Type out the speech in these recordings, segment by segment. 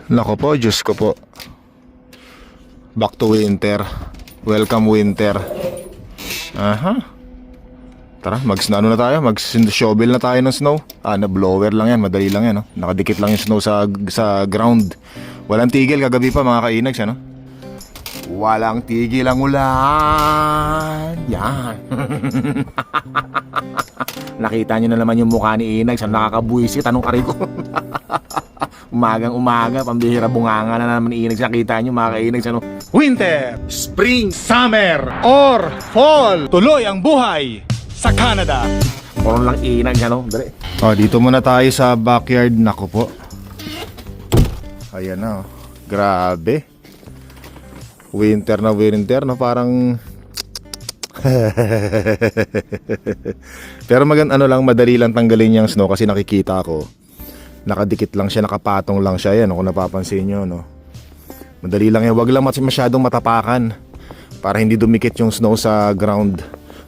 Nako po, Diyos ko po. Back to winter. Welcome winter. Aha. Tara, ano na tayo? Mag-shovel na tayo ng snow. Na blower lang yan, madali lang yan, no? Nakadikit lang yung snow sa ground. Walang tigil kagabi pa mga kainags, ano? Walang tigil ang ulan. Yan. Nakita nyo na naman yung mukha ni Inags. Ang nakakabuisit, anong kariko? Umagang-umaga, pambihira bunganga na naman ni Inags. Nakita nyo mga kainags, ano? Winter, Spring, Summer, or Fall. Tuloy ang buhay sa Canada. Parang lang Inags, ano? Dali. Dito muna tayo sa backyard. Nako po. Ayan na, oh. Grabe. Winter, no? Parang pero madali lang tanggalin yung snow kasi nakikita ko nakadikit lang siya, nakapatong lang siya yan, kung napapansin nyo, no? Madali lang yan, wag lang masyadong matapakan para hindi dumikit yung snow sa ground.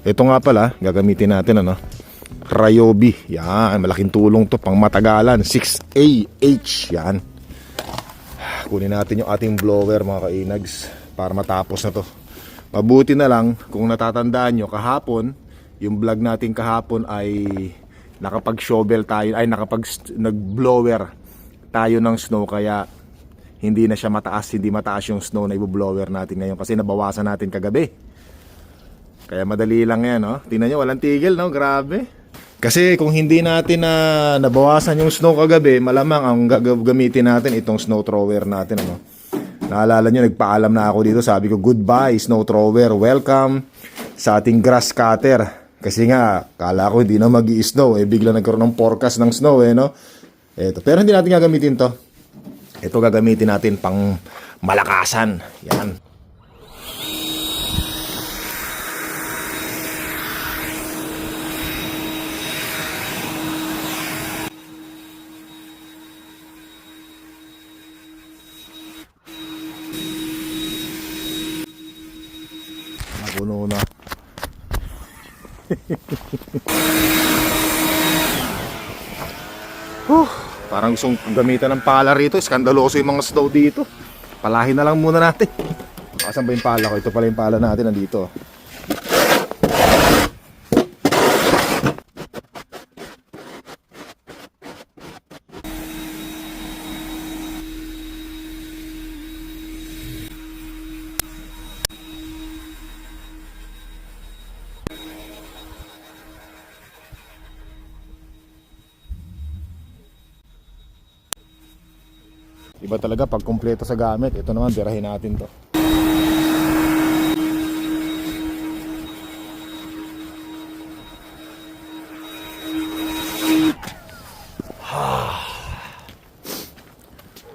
Ito nga pala, gagamitin natin Ryobi, yan, malaking tulong to, pang matagalan, 6AH, yan. Kunin natin yung ating blower mga kainags para matapos na to. Mabuti na lang kung natatandaan nyo kahapon, yung vlog natin kahapon ay nakapag-shovel tayo, ay nag-blower tayo ng snow, kaya hindi na siya mataas, hindi mataas yung snow na i-blower natin ngayon kasi nabawasan natin kagabi. Kaya madali lang yan, no? Tingnan nyo, walang tigil, no? Grabe. Kasi kung hindi natin nabawasan yung snow kagabi, malamang ang gagamitin natin itong snow thrower natin, ano? Naalala nyo, nagpaalam na ako dito. Sabi ko, goodbye snow thrower, welcome sa ating grass cutter. Kasi nga, kala ko hindi na mag-i-snow. Bigla nagkaroon ng forecast ng snow, no? Eto. Pero hindi natin gagamitin to. Ito gagamitin natin pang malakasan. Yan. Puno na. Parang gustong gamitan ng pala rito. Skandaloso yung mga snow dito. Palahin na lang muna natin. Asan ba yung pala ko? Ito pala yung pala natin, nandito. Iba talaga pag kumpleto sa gamit. Ito naman, birahin natin to.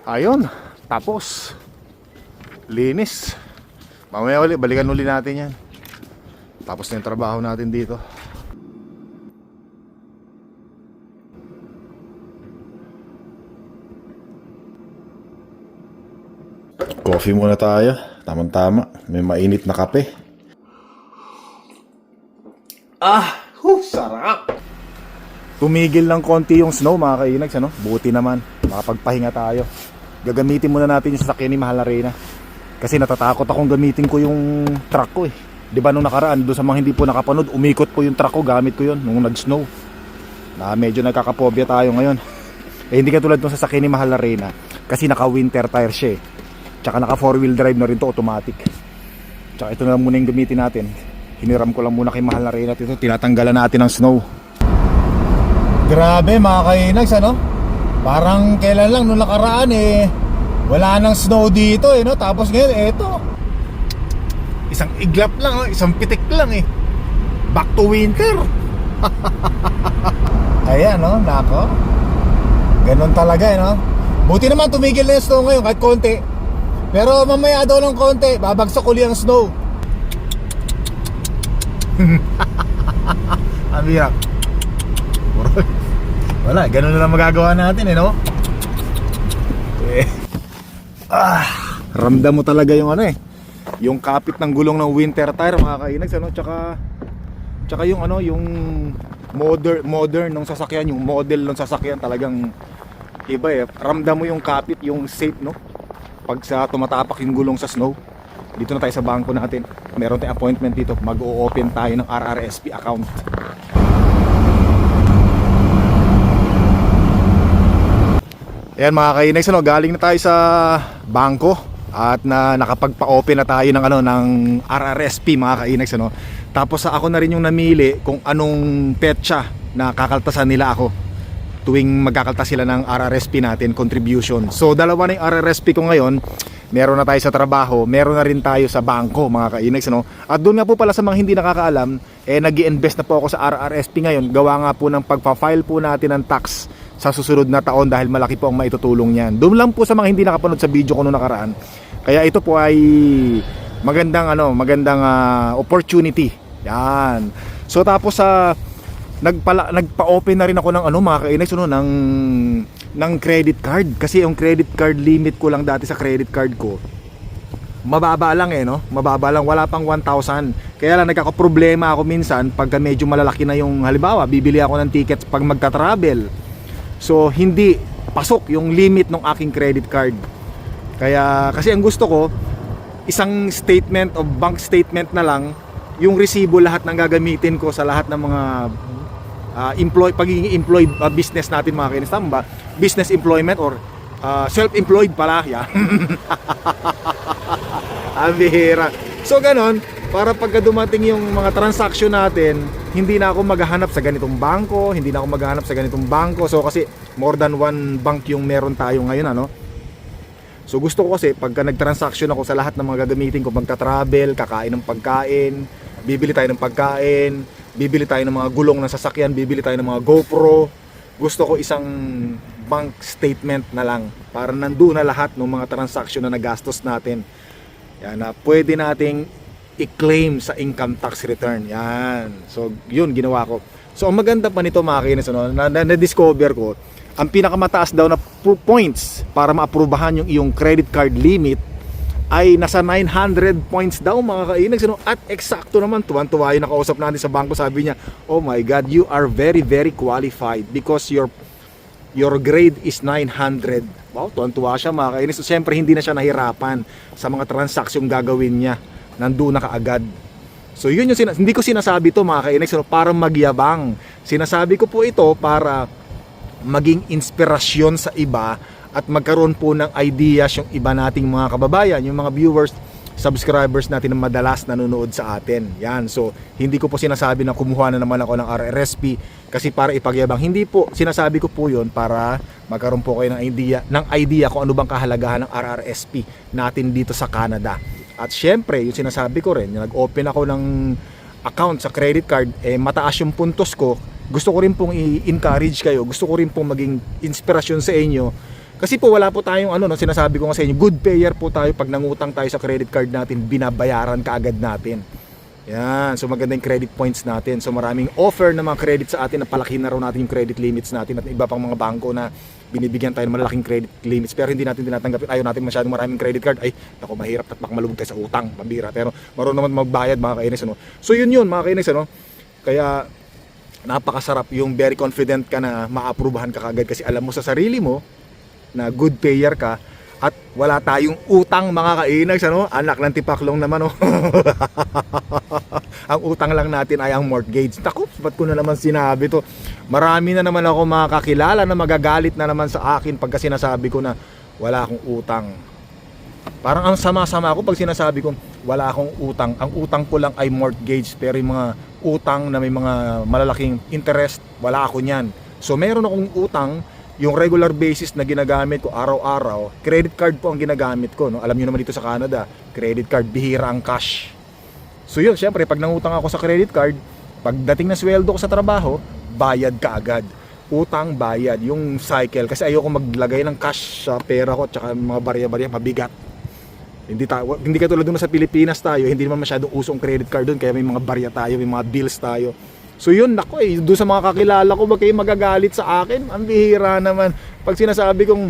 Ayun, tapos linis. Mamaya ulit, balikan ulit natin yan. Tapos na yung trabaho natin dito. Coffee muna tayo. Tamang-tama. May mainit na kape. Sarap! Tumigil lang konti yung snow mga kainags, ano? Buti naman. Makapagpahinga tayo. Gagamitin muna natin yung sasakyan ni Mahal Arena. Kasi natatakot akong gamitin ko yung truck ko, eh. Di ba nung nakaraan, doon sa mga hindi po nakapanood, umikot po yung truck ko, gamit ko yun nung nag-snow. Medyo nagkakapobya tayo ngayon. Hindi katulad nung sasakyan ni Mahal Arena. Kasi naka-winter tire siya, eh. Tsaka naka 4-wheel drive na rin to, automatic. Tsaka ito na lang muna yung gamitin natin. Hiniram ko lang muna kay Mahal Arena ito. Tinatanggalan natin ng snow. Grabe mga kainags, ano? Parang kailan lang nung nakaraan, wala nang snow dito, no? Tapos ngayon, eto. Isang iglap lang, isang pitik lang, Back to winter. Ayan, no? Nako. Ganon talaga, no? Buti naman tumigil na yung snow ngayon kahit konti. Pero mamaya daw ng konti, babagsak uli ang snow. Amira. Wala, ganun na lang magagawa natin, no? Ramdam mo talaga yung yung kapit ng gulong ng winter tire mga kainags, tsaka yung yung modern ng sasakyan, yung model ng sasakyan talagang Iba eh, ramdam mo yung kapit, yung safe, no? Pag sa tumatapak yung gulong sa snow. Dito na tayo sa bangko natin. Meron tayong appointment dito. Mag-o-open tayo ng RRSP account. Ayan mga kainags, ano, galing na tayo sa bangko at nakapagpa-open na tayo ng ng RRSP mga kainags, ano. Tapos ako na rin yung namili kung anong petsa na kakaltasan nila ako tuwing magkakaltas sila ng RRSP natin, contribution. So dalawa na yung RRSP ko ngayon. Meron na tayo sa trabaho, meron na rin tayo sa bangko mga kainags, no? At doon nga po pala sa mga hindi nakakaalam, nag-i-invest na po ako sa RRSP ngayon. Gawa nga po ng pagpa-file po natin ng tax sa susunod na taon dahil malaki po ang maitutulong niyan. Doon lang po sa mga hindi nakapanood sa video ko noong nakaraan. Kaya ito po ay magandang opportunity. Yan. So tapos sa nagpa-open na rin ako ng mga kainags, ng credit card kasi yung credit card limit ko lang dati sa credit card ko mababa lang mababa lang, wala pang 1,000. Kaya lang nagkakaproblema ako minsan pagka medyo malalaki na yung, halimbawa bibili ako ng tickets pag magka-travel, so hindi pasok yung limit ng aking credit card. Kaya kasi ang gusto ko isang statement o bank statement na lang, yung resibo lahat ng gagamitin ko sa lahat ng mga pagiging employed business natin mga kainis. Tama ba? Business employment or self-employed pala. Yan. Ang bihira. So ganon, para pagka dumating yung mga transaction natin, hindi na ako maghahanap sa ganitong bangko, hindi na ako maghahanap sa ganitong bangko. So kasi more than one bank yung meron tayo ngayon, So gusto ko kasi pagka nag-transaction ako sa lahat ng mga gagamitin ko, magta-travel, kakain ng pagkain, bibili tayo ng pagkain, bibili tayo ng mga gulong ng sasakyan, bibili tayo ng mga GoPro. Gusto ko isang bank statement na lang para nandoon na lahat ng mga transaction na nagastos natin. Yan, na pwede nating i-claim sa income tax return. Yan. So, yun ginawa ko. So, ang maganda pa nito mga kainis, na-discover ko, ang pinakamataas daw na points para maaprubahan yung iyong credit card limit ay nasa 900 points daw mga kainags, at eksakto naman. Tuwan-tuwa yung nakausap natin sa bangko, sabi niya, oh my god, you are very very qualified because your grade is 900. Wow, tuwan-tuwa siya mga kainags. So syempre hindi na siya nahirapan sa mga transaksyong gagawin niya, nandoon na kaagad. So yun yung hindi ko sinasabi to mga kainags, para magyabang. Sinasabi ko po ito para maging inspirasyon sa iba at magkaroon po ng ideas yung iba nating mga kababayan, yung mga viewers, subscribers natin na madalas nanonood sa atin. Yan, so hindi ko po sinasabi na kumuha na naman ako ng RRSP kasi para ipagyabang. Hindi po, sinasabi ko po yun para magkaroon po kayo ng idea kung ano bang kahalagahan ng RRSP natin dito sa Canada. At syempre, yung sinasabi ko rin, nag-open ako ng account sa credit card, mataas yung puntos ko. Gusto ko rin pong i-encourage kayo, gusto ko rin pong maging inspirasyon sa inyo. Kasi po wala po tayong sinasabi ko nga sa inyo, good payer po tayo pag nangutang tayo sa credit card natin, binabayaran kaagad natin. Yan, so magandang credit points natin. So maraming offer na mga credit sa atin, na palaki na raw natin yung credit limits natin, at iba pang mga bangko na binibigyan tayo ng malaking credit limits pero hindi natin tinatanggap. Ayaw natin masyadong maraming credit card, ay naku, mahirap at makalubog tayo sa utang, pambira. Pero marunong naman magbayad mga kainis, So yun mga kainis, Kaya napakasarap yung very confident ka na maaprubahan ka kagad kasi alam mo sa sarili mo na good payer ka at wala tayong utang mga kainags, Anak ng tipaklong naman, Ang utang lang natin ay ang mortgage. Naku, ba't ko na naman sinabi to? Marami na naman ako mga kakilala na magagalit na naman sa akin pagka sinasabi ko na wala akong utang. Parang ang sama-sama ako pag sinasabi ko wala akong utang. Ang utang ko lang ay mortgage, pero yung mga utang na may mga malalaking interest, wala ako niyan. So meron akong utang, yung regular basis na ginagamit ko araw-araw, credit card po ang ginagamit ko, Alam niyo naman dito sa Canada, credit card, bihira ang cash. So yun, syempre pag nangutang ako sa credit card, pagdating na sweldo ko sa trabaho, bayad ka agad. Utang, bayad, yung cycle. Kasi ayoko maglagay ng cash sa pera ko at saka mga barya-barya, mabigat. Hindi katulad doon sa Pilipinas tayo, hindi naman masyadong usong credit card doon, kaya may mga barya tayo, may mga bills tayo. So yun, nako doon sa mga kakilala ko, wag kayo magagalit sa akin. Ang bihira naman. Pag sinasabi kong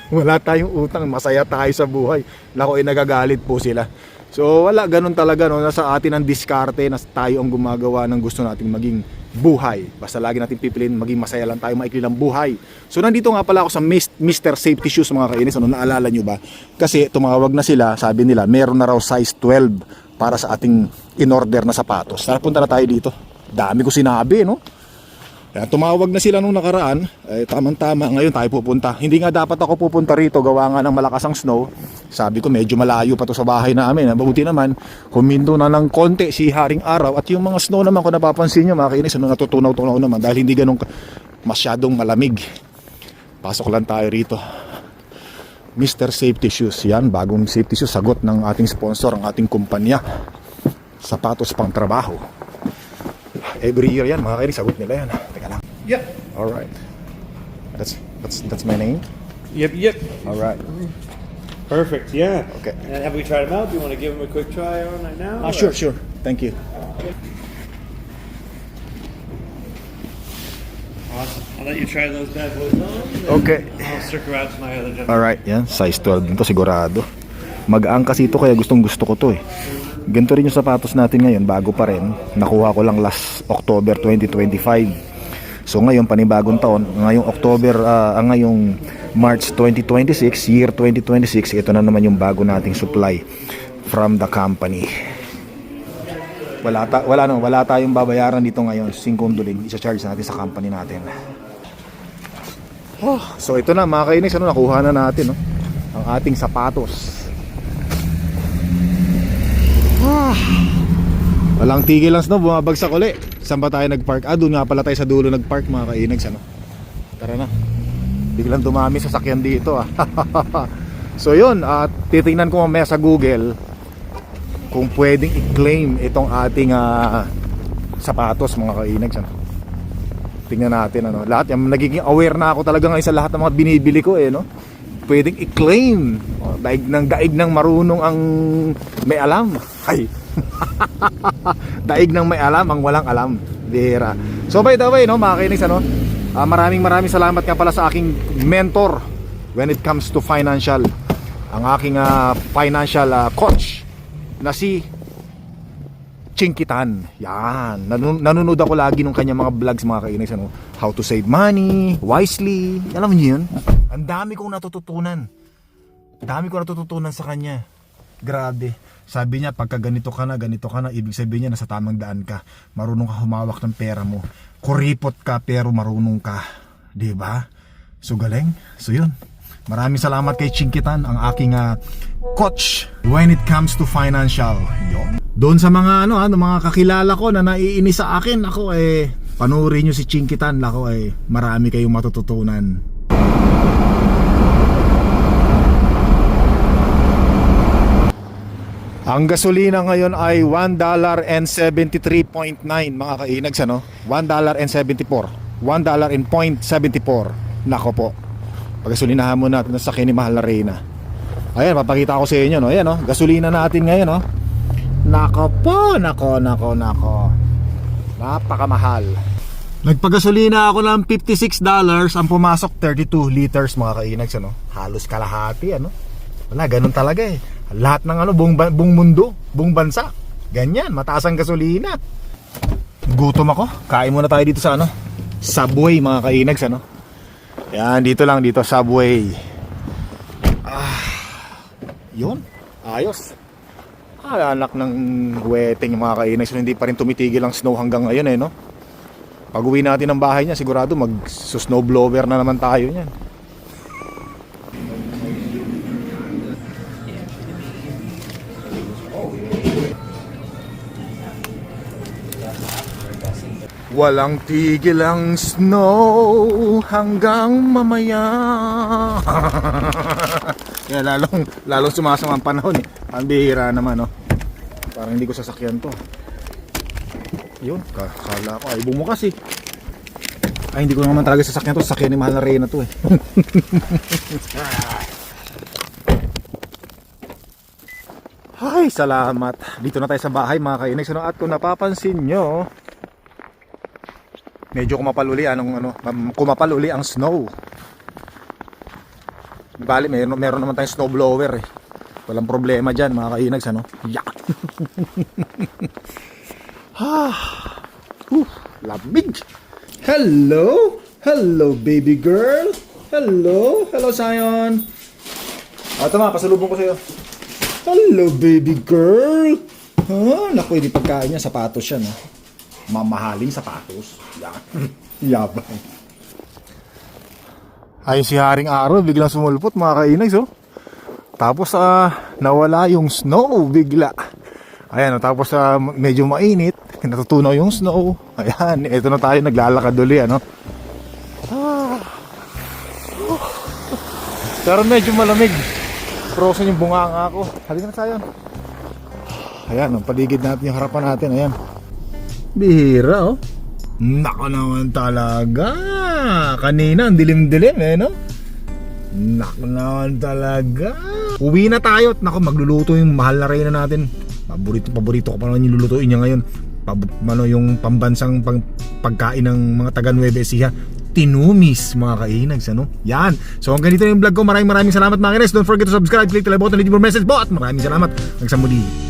wala tayong utang, masaya tayo sa buhay, nako nagagalit po sila. So wala, ganun talaga, Nasa atin ang diskarte na tayo ang gumagawa ng gusto nating maging buhay. Basta lagi natin pipiliin maging masaya lang tayo, maikli lang buhay. So nandito nga pala ako sa Mr. Safety Shoes mga kainis. Ano, naalala nyo ba? Kasi tumawag na sila, sabi nila meron na raw size 12 para sa ating in-order na sapatos. Tara, punta na tayo dito. Dami ko sinabi, no? Kaya tumawag na sila nung nakaraan, tamang-tama, ngayon tayo pupunta. Hindi nga dapat ako pupunta rito, gawa nga ng malakas ang snow. Sabi ko medyo malayo pa to sa bahay namin. Mabuti naman, huminto na ng konti si Haring Araw. At yung mga snow naman kung napapansin nyo mga kainis, natutunaw-tunaw naman dahil hindi ganun masyadong malamig. Pasok lang tayo rito. Mr. Safety Shoes, yan, bagong safety shoes, sagot ng ating sponsor, ang ating kumpanya. Sapatos pang trabaho. Every year yan, mga kainis, sagot nila yan. Teka lang. Yep. Alright. That's my name? Yep. Alright. Perfect. Yeah. Okay. And have we tried them out? Do you want to give them a quick try on right now? Sure. Thank you. Awesome. I'll let you try those bad boys on. Okay. I'll stick around to my other gentleman. Alright, yan. Size 12 nito sigurado. Mag-aang kasi ito kaya gustong gusto ko to eh. Ganito rin yung sapatos natin ngayon, bago pa rin. Nakuha ko lang last October 2025. So ngayon, panibagong taon. Ngayong ngayong March 2026, year 2026, ito na naman yung bago nating supply from the company. Wala tayong babayaran dito ngayon. 5 duling, isa-charge natin sa company natin. So ito na mga kainis, nakuha na natin ang ating sapatos. Walang tigil lang snow, bumabagsak uli. Saan ba tayo nagpark? Doon nga pala tayo sa dulo nagpark mga kainags. Tara na. Biglang dumami sasakyan dito So yun, titingnan ko mamaya sa Google kung pwedeng i-claim itong ating sapatos mga kainags. Tingnan natin lahat yung nagiging aware na ako talaga ngayon sa lahat ng mga binibili ko pwedeng i-claim. Daig ng marunong ang may alam. Ay. Daig ng may alam ang walang alam. Dira. So by the way, mga kainis, maraming salamat nga pala sa aking mentor when it comes to financial. Ang aking financial coach na si Chinkitan. Yan. Nanonood ako lagi ng kanya mga vlogs mga kainis, how to save money wisely. Alam niyo yun? Ang dami kong natututunan. Sa kanya. Grabe. Sabi niya, pagka ganito ka na, ibig sabihin niya nasa tamang daan ka. Marunong ka humawak ng pera mo. Kuripot ka pero marunong ka. Diba? So galing. So yun. Maraming salamat kay Chinkitan, ang aking coach when it comes to financial. Yun. Doon sa mga mga kakilala ko na naiinis sa akin, ako panurin niyo si Chinkitan. Ako marami kayong matututunan. Ang gasolina ngayon ay $1.73.9 mga kainags, $1.74. $1.74. Nako po. Pagasolinahan mo natin sa sakyan ni Mahal na Reyna. Ayan, papakita ko sa inyo, Ayan, gasolina natin ngayon, Nako po, nako. Napakamahal. Nagpagasolina ako ng $56, ang pumasok 32 liters mga kainags, Halos kalahati, Wala, ganun talaga Lahat ng buong mundo, buong bansa. Ganyan, mataas ang gasolina. Gutom ako. Kain muna tayo dito sa Subway mga kainags, Yan, dito Subway. Yun, ayos. Anak ng huweteng mga kainags, hindi pa rin tumitigil ang snow hanggang ngayon Pag uwi natin ng bahay niya, sigurado mag-snow blower na naman tayo niyan. Walang tigil ang snow hanggang mamaya. Kaya lalong sumasama ang panahon Ang bihira naman Parang hindi ko sasakyan to. Yun, kala ko ay bumukas Ay hindi ko naman talaga sasakyan to. Sasakyan ni Mahal na Reyna to Ay, salamat. Dito na tayo sa bahay mga kainags. At kung napapansin nyo, medyo kumapal uli ang snow. Bali, meron naman tayong snow blower Walang problema dyan mga kainags Yeah. Lamig. Hello? Hello, baby girl. Hello? Hello, Zion. Ito ma, pasalubong ko sa'yo. Hello, baby girl. Naku, hindi pagkain niya. Sapatos siya, no? Mamahaling sapatos. Yan. Yabang. Ayun si Haring Araw, biglang sumulpot mga kainags, oh. Tapos nawala yung snow bigla. Ayan, tapos medyo mainit, natutunaw yung snow. Ayan, eto na tayo, naglalakad uli, ano. Pero medyo malamig. Frozen yung bunganga ko. Halika na tayo. Ayan, ang paligid natin, yung harapan natin, ayan. Bihira, oh. Nako naman talaga. Kanina, ang dilim-dilim, no? Nako naman talaga. Uwi na tayo at nako, magluluto yung mahal na reyna natin. Paborito ko pa naman yung lulutuin niya ngayon. Yung pambansang pagkain ng mga taga Nueva Ecija. Tinumis, mga kainags, ano? Yan. So hanggang dito na yung vlog ko. Maraming salamat mga kines. Don't forget to subscribe, click the like button, leave your message po. At maraming salamat. Hanggang sa muli.